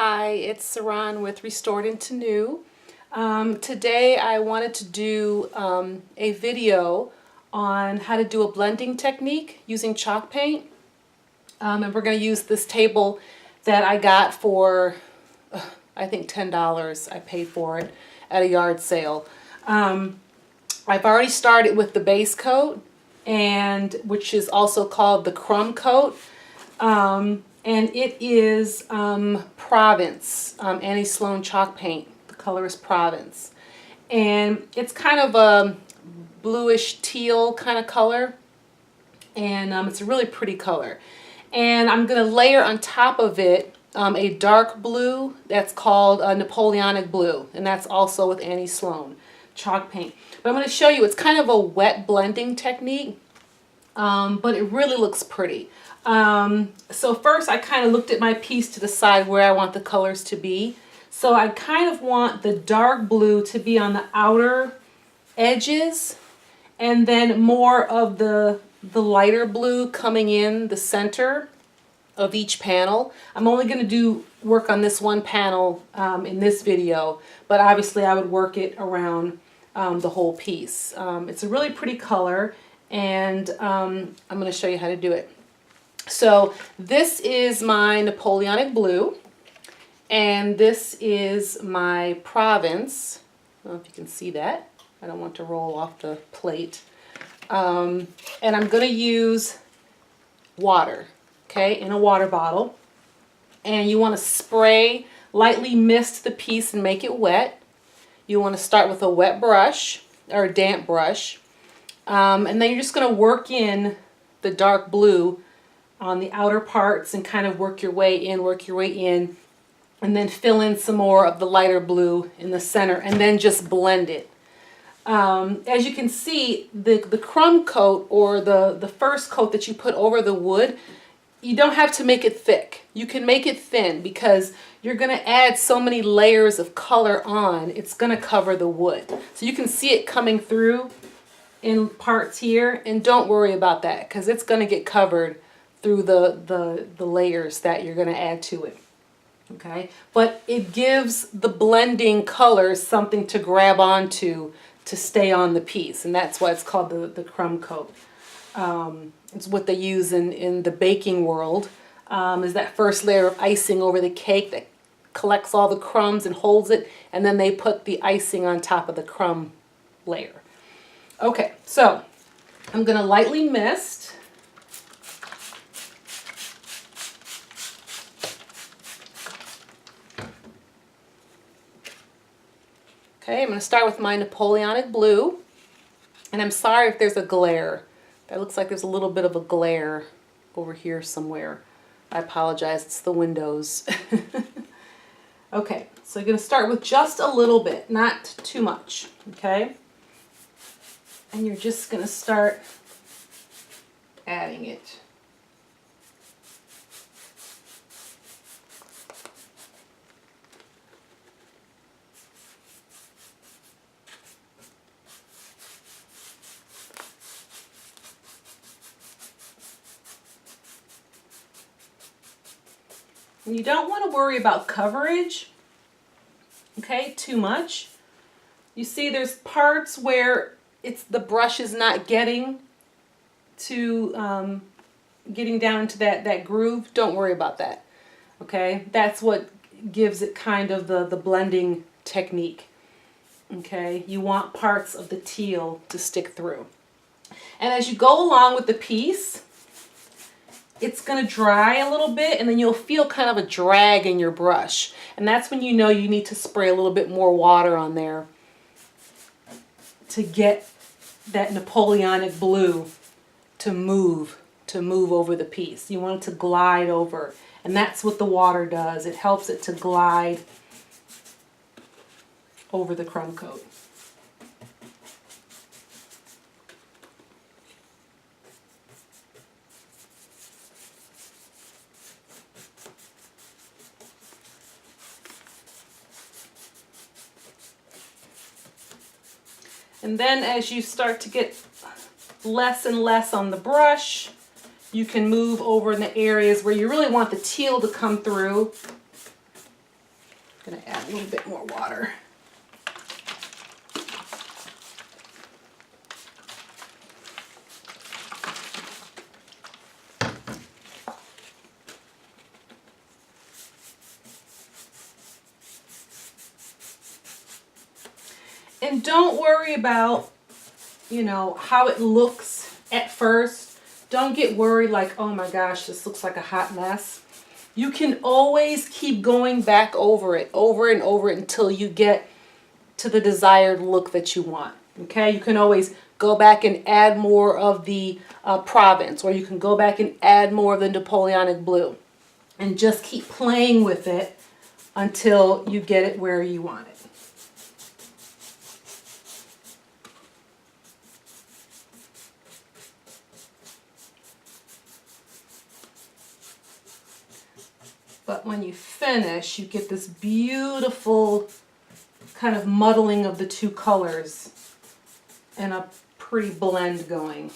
Hi, it's Saran with Restored into New. Today I wanted to do a video on how to do a blending technique using chalk paint. And we're going to use this table that I got for, I think $10. I paid for it at a yard sale. I've already started with the base coat, and which is also called the crumb coat. And it is Provence, Annie Sloan chalk paint. The color is Provence. And it's kind of a bluish teal kind of color. And it's a really pretty color. And I'm going to layer on top of it a dark blue that's called Napolenoic Blue. And that's also with Annie Sloan chalk paint. But I'm going to show you, it's kind of a wet blending technique. But it really looks pretty. So first I kind of looked at my piece to decide where I want the colors to be. So I kind of want the dark blue to be on the outer edges, and then more of the lighter blue coming in the center of each panel. I'm only going to do work on this one panel in this video, but obviously I would work it around the whole piece. It's a really pretty color, and I'm going to show you how to do it. So this is my Napolenoic Blue, and this is my Provence. I don't know if you can see that. I don't want to roll off the plate. And I'm going to use water, okay, in a water bottle. And you want to spray, lightly mist the piece and make it wet. You want to start with a wet brush or a damp brush. And then you're just going to work in the dark blue on the outer parts and kind of work your way in, and then fill in some more of the lighter blue in the center, and then just blend it. As you can see, the crumb coat, or the first coat that you put over the wood, you don't have to make it thick. You can make it thin because you're going to add so many layers of color on, it's going to cover the wood. So you can see it coming through in parts here, and don't worry about that because it's going to get covered through the layers that you're going to add to it. Okay, but it gives the blending colors something to grab onto to stay on the piece, and that's why it's called the crumb coat. It's what they use in the baking world, is that first layer of icing over the cake that collects all the crumbs and holds it, and then they put the icing on top of the crumb layer. Okay, so I'm going to lightly mist. Okay, I'm going to start with my Napolenoic Blue, and I'm sorry if there's a glare. That looks like there's a little bit of a glare over here somewhere. I apologize, it's the windows. Okay, so you're going to start with just a little bit, not too much, okay? And you're just going to start adding it. And you don't want to worry about coverage, okay, too much. You see there's parts where the brush is not getting to getting down into that groove. Don't worry about that, okay? That's what gives it kind of the blending technique, okay? You want parts of the teal to stick through. And as you go along with the piece, it's going to dry a little bit, and then you'll feel kind of a drag in your brush. And that's when you know you need to spray a little bit more water on there to get that Napolenoic Blue to move over the piece. You want it to glide over, and that's what the water does. It helps it to glide over the crumb coat. And then as you start to get less and less on the brush, you can move over in the areas where you really want the teal to come through I'm going to add a little bit more water. And don't worry about, you know, how it looks at first. Don't get worried like, oh my gosh, this looks like a hot mess. You can always keep going back over it, over and over it, until you get to the desired look that you want. Okay, you can always go back and add more of the Provence, or you can go back and add more of the Napolenoic Blue, and just keep playing with it until you get it where you want it. But when you finish, you get this beautiful kind of muddling of the two colors and a pretty blend going.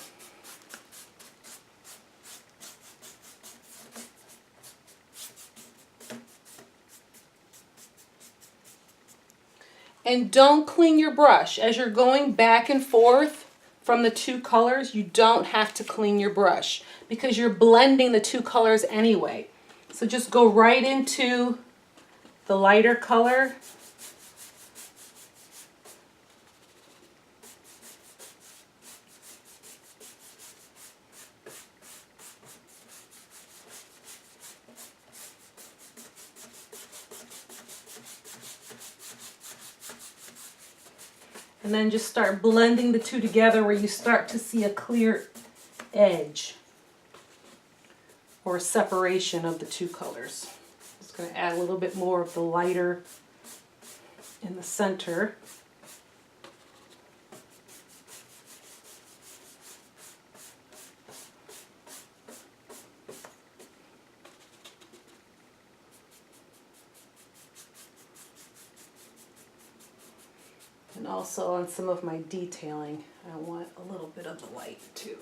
And don't clean your brush. As you're going back and forth from the two colors, you don't have to clean your brush because you're blending the two colors anyway. So just go right into the lighter color. And then just start blending the two together where you start to see a clear edge or a separation of the two colors. Just going to add a little bit more of the lighter in the center. And also on some of my detailing, I want a little bit of the light too.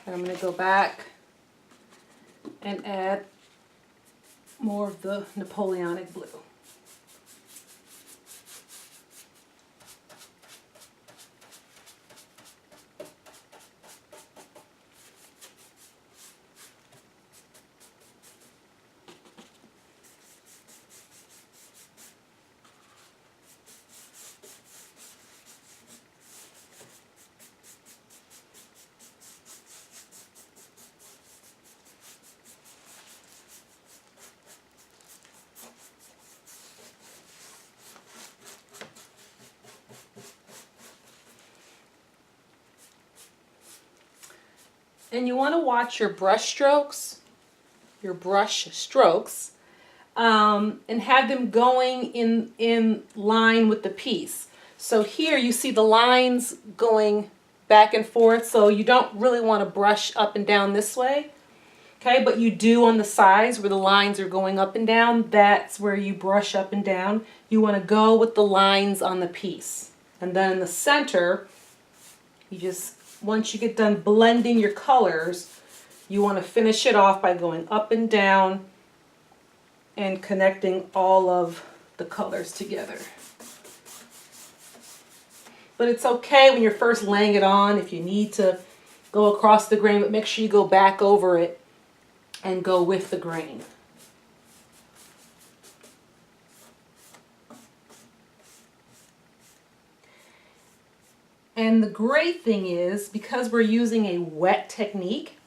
And I'm going to go back and add more of the Napolenoic Blue. And you want to watch your brush strokes, and have them going in line with the piece. So here you see the lines going back and forth, so you don't really want to brush up and down this way. Okay, but you do on the sides where the lines are going up and down. That's where you brush up and down. You want to go with the lines on the piece. And then in the center, you just, once you get done blending your colors, you want to finish it off by going up and down and connecting all of the colors together. But it's okay when you're first laying it on if you need to go across the grain, but make sure you go back over it and go with the grain. And the great thing is, because we're using a wet technique,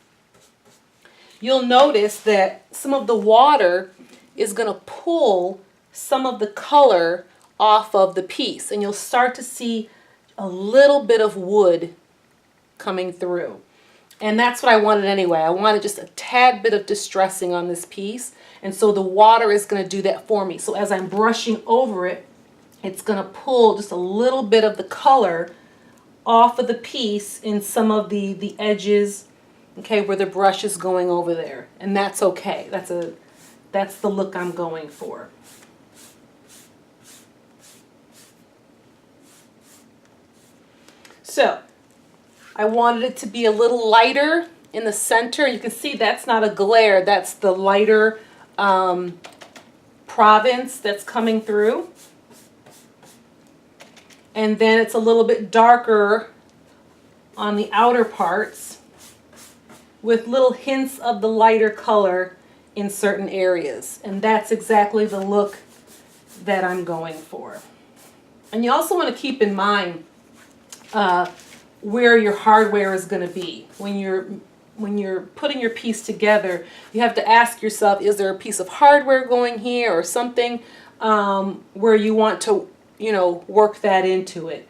you'll notice that some of the water is going to pull some of the color off of the piece, and you'll start to see a little bit of wood coming through. And that's what I wanted anyway. I wanted just a tad bit of distressing on this piece, and so the water is going to do that for me. So as I'm brushing over it, it's going to pull just a little bit of the color off of the piece in some of the edges, okay, where the brush is going over there. And that's okay. That's the look I'm going for. So I wanted it to be a little lighter in the center. You can see that's not a glare, that's the lighter Provence that's coming through. And then it's a little bit darker on the outer parts with little hints of the lighter color in certain areas. And that's exactly the look that I'm going for. And you also want to keep in mind where your hardware is going to be. When you're putting your piece together, you have to ask yourself, is there a piece of hardware going here or something where you want to, work that into it.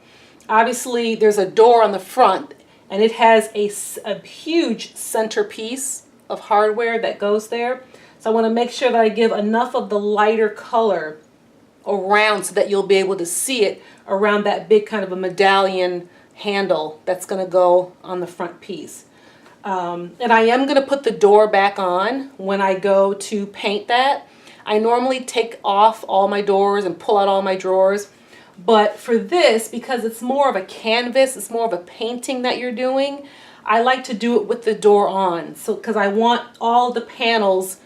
Obviously, there's a door on the front, and it has a huge centerpiece of hardware that goes there. So I want to make sure that I give enough of the lighter color around so that you'll be able to see it around that big kind of a medallion handle that's going to go on the front piece. And I am going to put the door back on when I go to paint that. I normally take off all my doors and pull out all my drawers. But for this, because it's more of a canvas, it's more of a painting that you're doing, I like to do it with the door on. So, because I want all the panels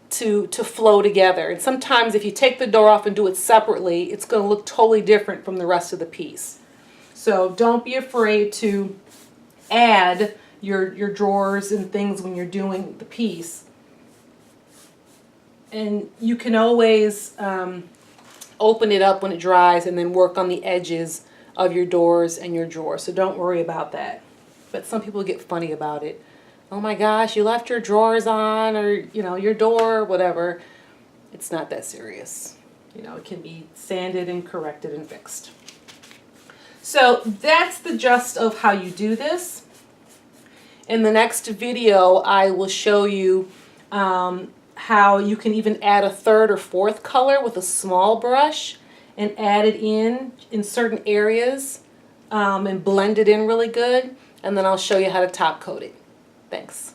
to flow together. And sometimes if you take the door off and do it separately, it's going to look totally different from the rest of the piece. So don't be afraid to add your drawers and things when you're doing the piece. And you can always open it up when it dries and then work on the edges of your doors and your drawers. So don't worry about that. But some people get funny about it. Oh my gosh, you left your drawers on, or your door, whatever. It's not that serious. It can be sanded and corrected and fixed. So that's the gist of how you do this. In the next video, I will show you how you can even add a third or fourth color with a small brush and add it in certain areas and blend it in really good. And then I'll show you how to top coat it. Thanks.